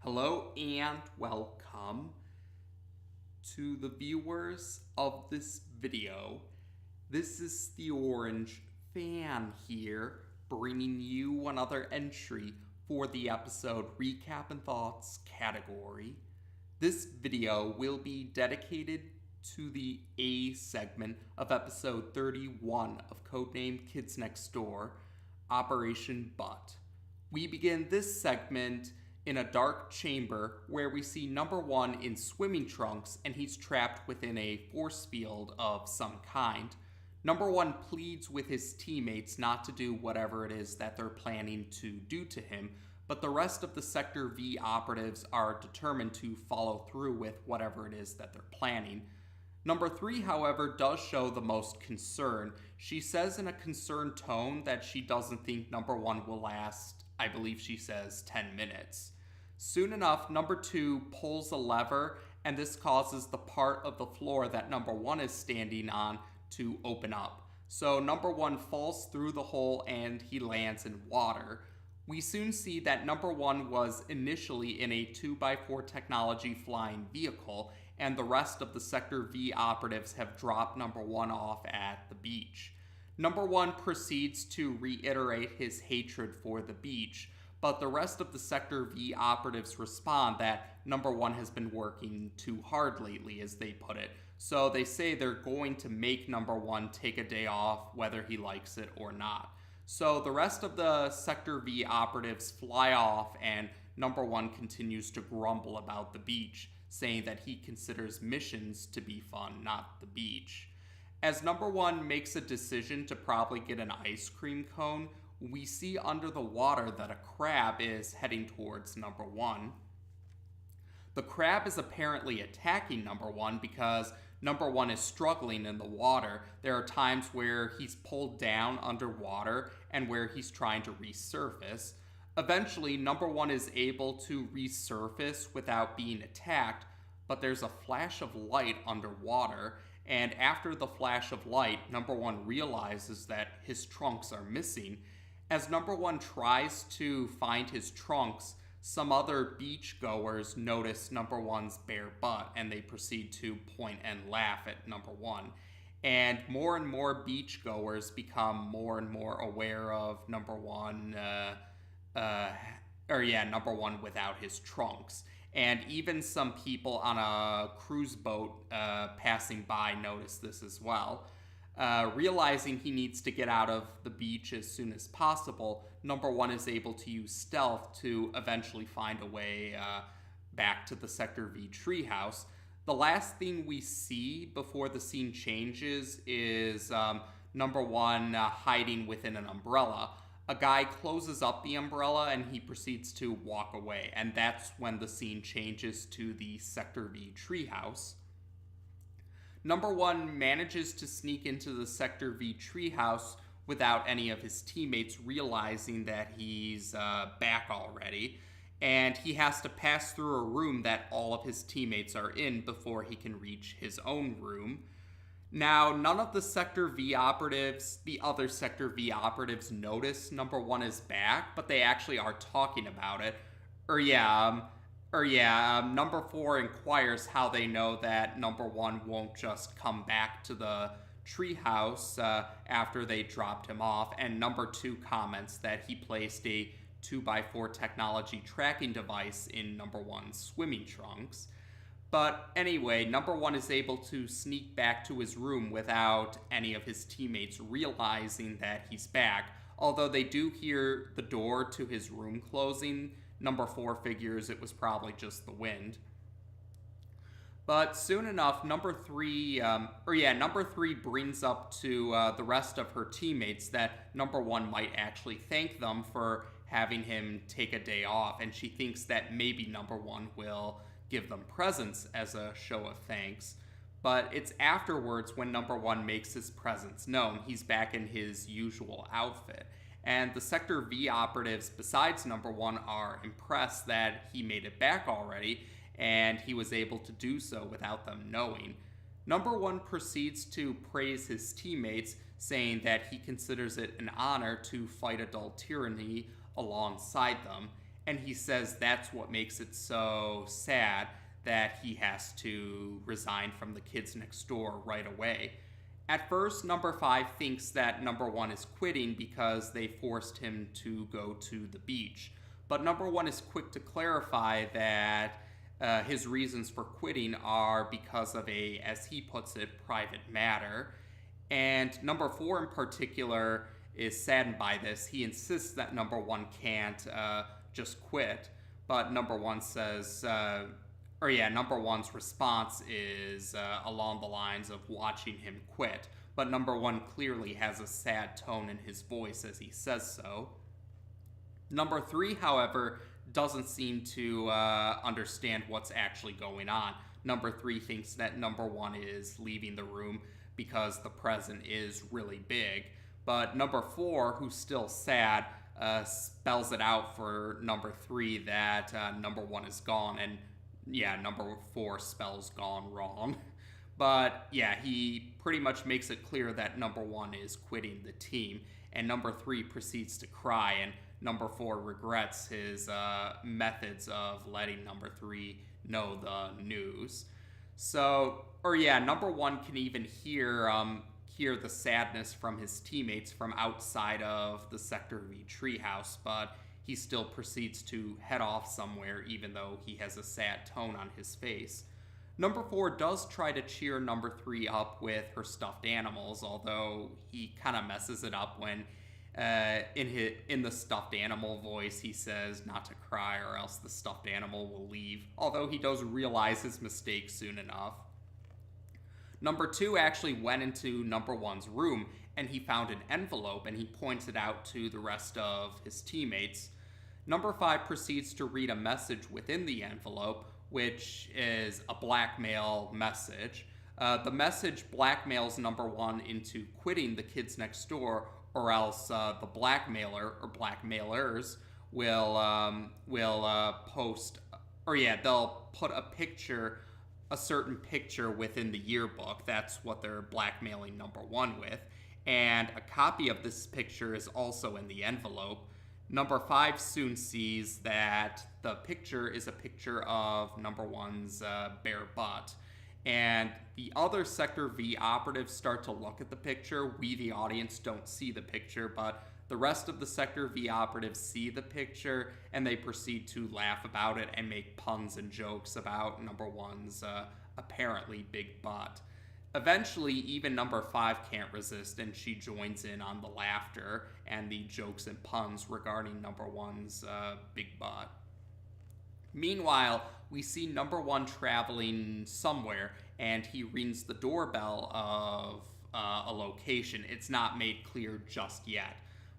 Hello and welcome to the viewers of this video. This is the Orange Fan here, bringing you another entry for the episode Recap and Thoughts category. This video will be dedicated to the A segment of episode 31 of Codename Kids Next Door, Operation B.U.T.T. We begin this segment in a dark chamber where we see number one in swimming trunks and he's trapped within a force field of some kind. Number one pleads with his teammates not to do whatever it is that they're planning to do to him, but the rest of the Sector V operatives are determined to follow through with whatever it is that they're planning. Number three, however, does show the most concern. She says in a concerned tone that she doesn't think number one will last, I believe she says, 10 minutes. Soon enough, number two pulls a lever, and this causes the part of the floor that number one is standing on to open up. So number one falls through the hole and he lands in water. We soon see that number one was initially in a 2x4 technology flying vehicle, and the rest of the Sector V operatives have dropped number one off at the beach. Number one proceeds to reiterate his hatred for the beach, but the rest of the Sector V operatives respond that number one has been working too hard lately, as they put it. So they say they're going to make number one take a day off, whether he likes it or not. So the rest of the Sector V operatives fly off, and number one continues to grumble about the beach, saying that he considers missions to be fun, not the beach. As number one makes a decision to probably get an ice cream cone, we see under the water that a crab is heading towards number one. The crab is apparently attacking number one because number one is struggling in the water. There are times where he's pulled down underwater and where he's trying to resurface. Eventually, number one is able to resurface without being attacked, but there's a flash of light underwater, and after the flash of light, number one realizes that his trunks are missing. As number one tries to find his trunks, some other beachgoers notice number one's bare butt, and they proceed to point and laugh at number one. And more beachgoers become more and more aware of number one, number one without his trunks. And even some people on a cruise boat passing by notice this as well. Realizing he needs to get out of the beach as soon as possible, number one is able to use stealth to eventually find a way back to the Sector V treehouse. The last thing we see before the scene changes is number one hiding within an umbrella. A guy closes up the umbrella and he proceeds to walk away, and that's when the scene changes to the Sector V treehouse. Number one manages to sneak into the Sector V treehouse without any of his teammates realizing that he's back already, and he has to pass through a room that all of his teammates are in before he can reach his own room. Now, none of the Sector V operatives, the other Sector V operatives, notice number one is back, but they actually are talking about it. Number four inquires how they know that number one won't just come back to the treehouse after they dropped him off, and number two comments that he placed a 2x4 technology tracking device in number one's swimming trunks. But anyway, number one is able to sneak back to his room without any of his teammates realizing that he's back. Although they do hear the door to his room closing, number four figures it was probably just the wind. But soon enough, number three brings up to the rest of her teammates that number one might actually thank them for having him take a day off, and she thinks that maybe number one will give them presents as a show of thanks. But it's afterwards when number one makes his presence known. He's back in his usual outfit. And the Sector V operatives, besides number one, are impressed that he made it back already, and he was able to do so without them knowing. Number one proceeds to praise his teammates, saying that he considers it an honor to fight adult tyranny alongside them, and he says that's what makes it so sad that he has to resign from the kids next door right away. At first, number 5 thinks that number 1 is quitting because they forced him to go to the beach. But number 1 is quick to clarify that his reasons for quitting are because of a, as he puts it, private matter. And number 4 in particular is saddened by this. He insists that number 1 can't just quit. But number 1 says, number 1's response is along the lines of watching him quit. But number 1 clearly has a sad tone in his voice as he says so. Number 3, however, doesn't seem to understand what's actually going on. Number 3 thinks that number 1 is leaving the room because the present is really big. But number 4, who's still sad, spells it out for number 3 that number 1 is gone, and number 4 spells gone wrong. But he pretty much makes it clear that number 1 is quitting the team, and number 3 proceeds to cry, and number 4 regrets his methods of letting number 3 know the news. So, number 1 can even hear the sadness from his teammates from outside of the Sector V treehouse, but he still proceeds to head off somewhere even though he has a sad tone on his face. Number 4 does try to cheer number 3 up with her stuffed animals, although he kind of messes it up when in the stuffed animal voice he says not to cry or else the stuffed animal will leave, although he does realize his mistake soon enough. Number 2 actually went into number 1's room and he found an envelope and he points it out to the rest of his teammates. Number 5 proceeds to read a message within the envelope, which is a blackmail message. The message blackmails number 1 into quitting the kids next door, or else the blackmailer or blackmailers will they'll put a certain picture within the yearbook. That's what they're blackmailing number 1 with. And a copy of this picture is also in the envelope. Number 5 soon sees that the picture is a picture of number 1's bare butt. And the other Sector V operatives start to look at the picture. We, the audience, don't see the picture, but the rest of the Sector V operatives see the picture, and they proceed to laugh about it and make puns and jokes about number 1's apparently big butt. Eventually, even number 5 can't resist, and she joins in on the laughter and the jokes and puns regarding number 1's big butt. Meanwhile, we see number 1 traveling somewhere, and he rings the doorbell of a location. It's not made clear just yet.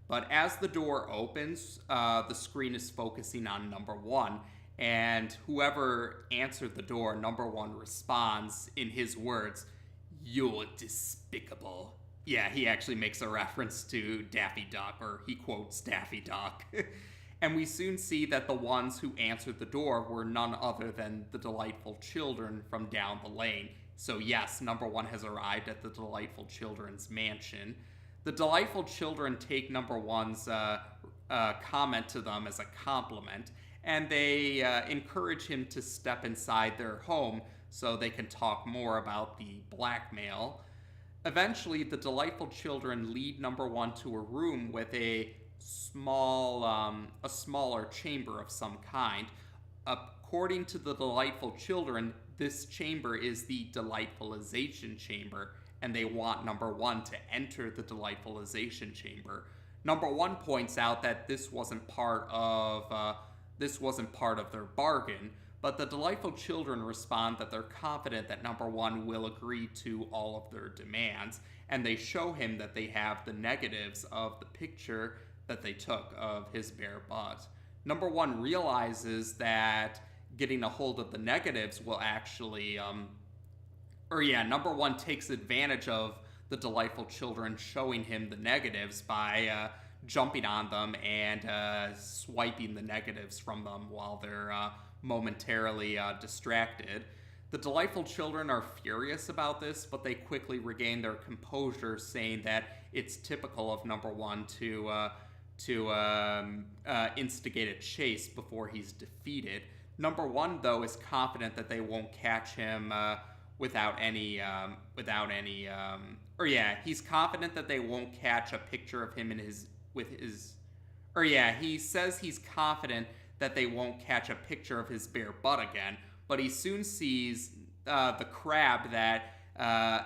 But as the door opens, the screen is focusing on number 1, and whoever answered the door, number 1 responds in his words, "You're despicable." Yeah, he actually makes a reference to Daffy Duck, or he quotes Daffy Duck. And we soon see that the ones who answered the door were none other than the Delightful Children from down the lane. So yes, number 1 has arrived at the Delightful Children's mansion. The Delightful Children take number 1's comment to them as a compliment, and they encourage him to step inside their home so they can talk more about the blackmail. Eventually, the Delightful Children lead number 1 to a room with a smaller chamber of some kind. According to the Delightful Children, this chamber is the Delightfulization Chamber, and they want number 1 to enter the Delightfulization Chamber. Number 1 points out that this wasn't part of their bargain, but the Delightful Children respond that they're confident that number 1 will agree to all of their demands, and they show him that they have the negatives of the picture that they took of his bare butt. Number 1 realizes that getting a hold of the negatives will actually, number 1 takes advantage of the Delightful Children showing him the negatives by jumping on them and swiping the negatives from them while they're momentarily distracted. The Delightful Children are furious about this, but they quickly regain their composure, saying that it's typical of number 1 to instigate a chase before he's defeated. Number one, though, is confident that they won't catch him he's confident that they won't catch a picture of him he says he's confident that they won't catch a picture of his bare butt again, but he soon sees the crab that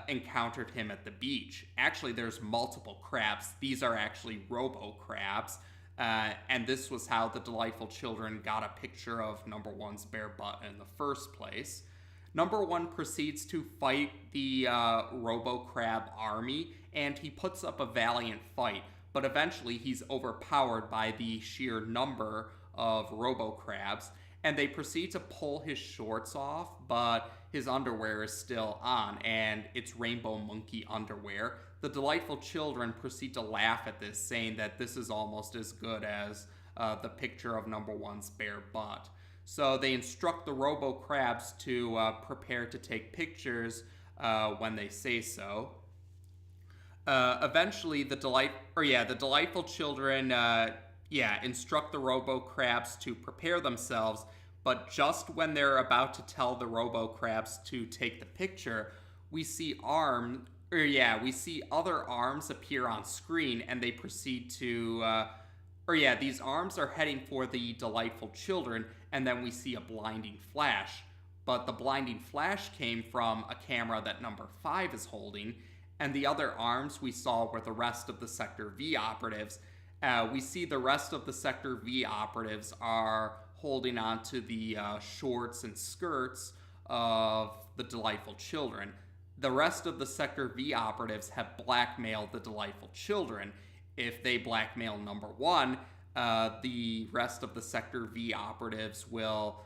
encountered him at the beach. Actually, there's multiple crabs. These are actually robo-crabs, and this was how the delightful children got a picture of number one's bare butt in the first place. Number one proceeds to fight the robo-crab army, and he puts up a valiant fight, but eventually he's overpowered by the sheer number of robo-crabs, and they proceed to pull his shorts off, but his underwear is still on, and it's rainbow monkey underwear. The delightful children proceed to laugh at this, saying that this is almost as good as the picture of number one's bare butt. So they instruct the robo-crabs to prepare to take pictures when they say so. Eventually, the delightful children instruct the robo-crabs to prepare themselves, but just when they're about to tell the robo-crabs to take the picture, we see other arms appear on screen, and they proceed to these arms are heading for the delightful children, and then we see a blinding flash. But the blinding flash came from a camera that number 5 is holding, and the other arms we saw were the rest of the Sector V operatives. We see the rest of the Sector V operatives are holding on to the shorts and skirts of the delightful children. The rest of the Sector V operatives have blackmailed the delightful children. If they blackmail number one, the rest of the Sector V operatives will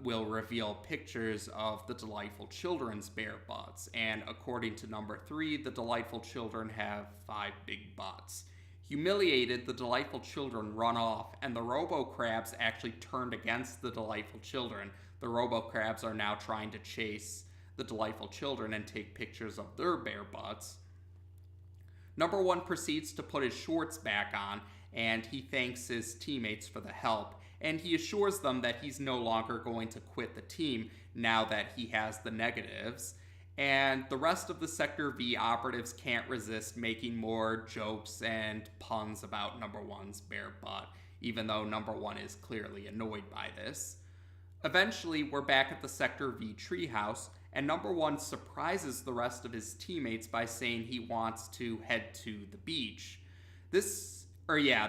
reveal pictures of the delightful children's bare butts. And according to number 3, the delightful children have 5 big butts. Humiliated, the delightful children run off, and the robo-crabs actually turned against the delightful children. The robo-crabs are now trying to chase the delightful children and take pictures of their bare butts. Number 1 proceeds to put his shorts back on, and he thanks his teammates for the help, and he assures them that he's no longer going to quit the team now that he has the negatives. And the rest of the Sector V operatives can't resist making more jokes and puns about number 1's bare butt, even though number 1 is clearly annoyed by this. Eventually, we're back at the Sector V treehouse, and number 1 surprises the rest of his teammates by saying he wants to head to the beach. The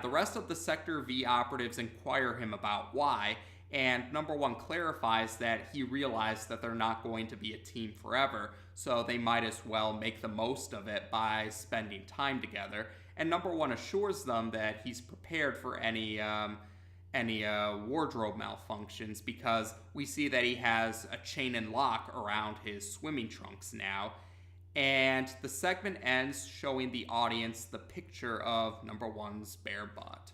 rest of the Sector V operatives inquire him about why, and number 1 clarifies that he realized that they're not going to be a team forever, so they might as well make the most of it by spending time together. And number 1 assures them that he's prepared for any wardrobe malfunctions, because we see that he has a chain and lock around his swimming trunks now. And the segment ends showing the audience the picture of number 1's bare butt.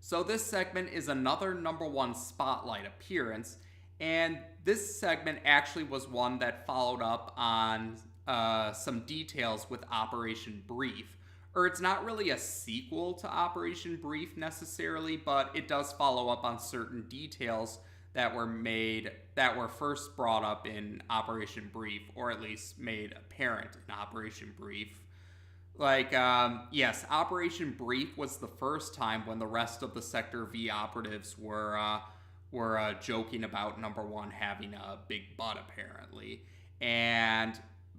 So this segment is another number 1 spotlight appearance, and this segment actually was one that followed up on some details with Operation Brief. Or it's not really a sequel to Operation Brief necessarily, but it does follow up on certain details that were first brought up in Operation Brief, or at least made apparent in Operation Brief. Operation Brief was the first time when the rest of the Sector V operatives were joking about number 1 having a big butt, apparently. And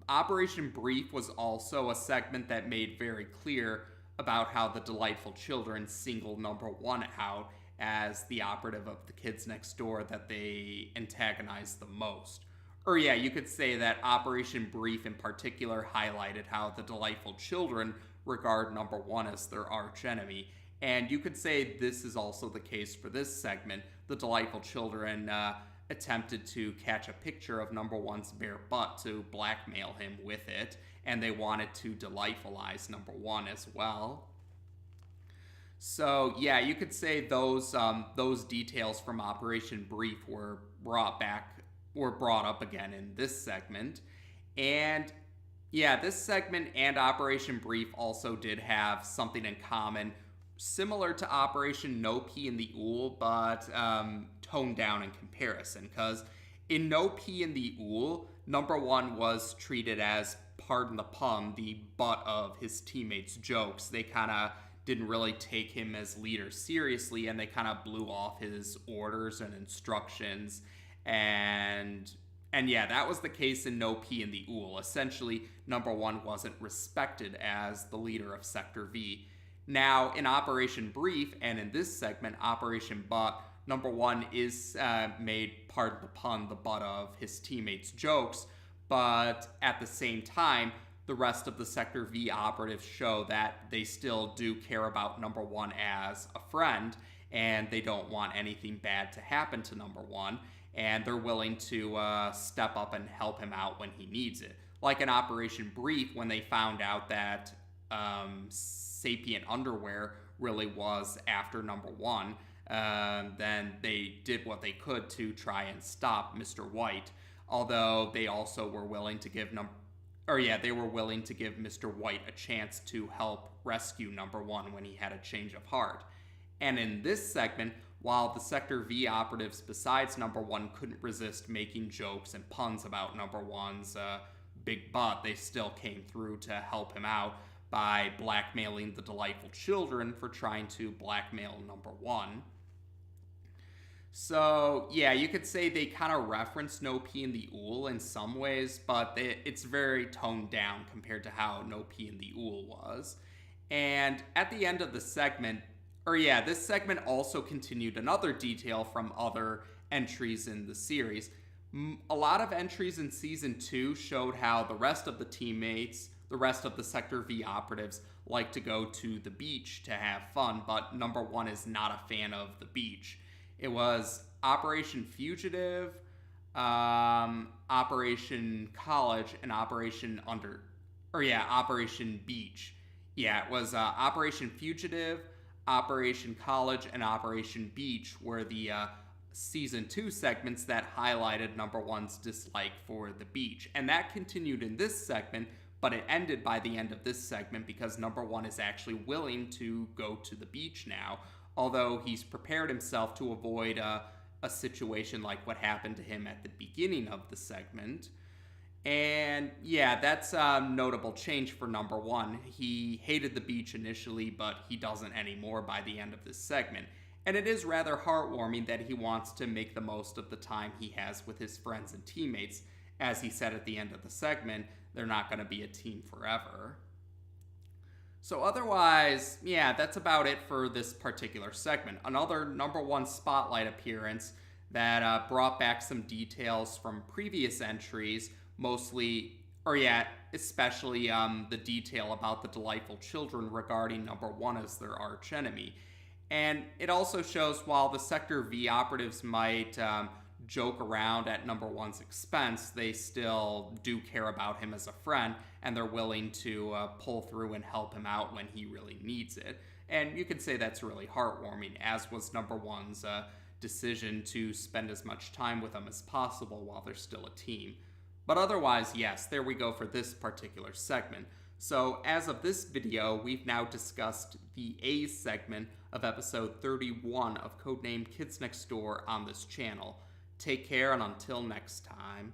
Operation Brief was also a segment that made very clear about how the delightful children singled number 1 out as the operative of the kids next door that they antagonized the most. You could say that Operation Brief in particular highlighted how the delightful children regard number 1 as their archenemy. And you could say this is also the case for this segment. The delightful children attempted to catch a picture of number 1's bare butt to blackmail him with it, and they wanted to delightfulize number 1 as well. So you could say those details from Operation Brief were brought up again in this segment. And Yeah, this segment and Operation Brief also did have something in common, similar to Operation No Pee in the Ool, but toned down in comparison. Because in No Pee in the Ool, number one was treated as, pardon the pun, the butt of his teammates' jokes. They kind of didn't really take him as leader seriously, and they kind of blew off his orders and instructions. And yeah, that was the case in No Pee in the Ool. Essentially, number one wasn't respected as the leader of Sector V. Now, in Operation Brief, and in this segment, Operation Butt, number one is made, pardon the pun, the butt of his teammates' jokes, but at the same time, the rest of the Sector V operatives show that they still do care about number one as a friend, and they don't want anything bad to happen to number one, and they're willing to step up and help him out when he needs it. Like in Operation Brief, when they found out that sapient underwear really was after number one, then they did what they could to try and stop Mr. White, although they also were willing to give they were willing to give Mr. White a chance to help rescue number one when he had a change of heart. And in this segment, while the Sector V operatives besides number one couldn't resist making jokes and puns about number one's big butt, they still came through to help him out by blackmailing the delightful children for trying to blackmail number one. So, yeah, you could say they kind of reference No Pee in the Ool in some ways, but it's very toned down compared to how No Pee in the Ool was. And at the end of the segment, this segment also continued another detail from other entries in the series. A lot of entries in Season 2 showed how the rest of the teammates, the rest of the Sector V operatives, like to go to the beach to have fun, but number one is not a fan of the beach. It was Operation Fugitive, Operation College, and Operation Beach. Yeah, it was Operation Fugitive, Operation College, and Operation Beach were the Season 2 segments that highlighted number one's dislike for the beach. And that continued in this segment, but it ended by the end of this segment because number one is actually willing to go to the beach now, although he's prepared himself to avoid a situation like what happened to him at the beginning of the segment. And yeah, that's a notable change for number one. He hated the beach initially, but he doesn't anymore by the end of this segment. And it is rather heartwarming that he wants to make the most of the time he has with his friends and teammates. As he said at the end of the segment, they're not going to be a team forever. So otherwise, yeah, that's about it for this particular segment. Another number one spotlight appearance that brought back some details from previous entries, especially the detail about the delightful children regarding number one as their archenemy. And it also shows while the Sector V operatives might joke around at number one's expense, they still do care about him as a friend, and they're willing to pull through and help him out when he really needs it. And you could say that's really heartwarming, as was number one's decision to spend as much time with them as possible while they're still a team. But otherwise, yes, there we go for this particular segment. So as of this video, we've now discussed the A segment of episode 31 of Codename Kids Next Door on this channel. Take care, and until next time.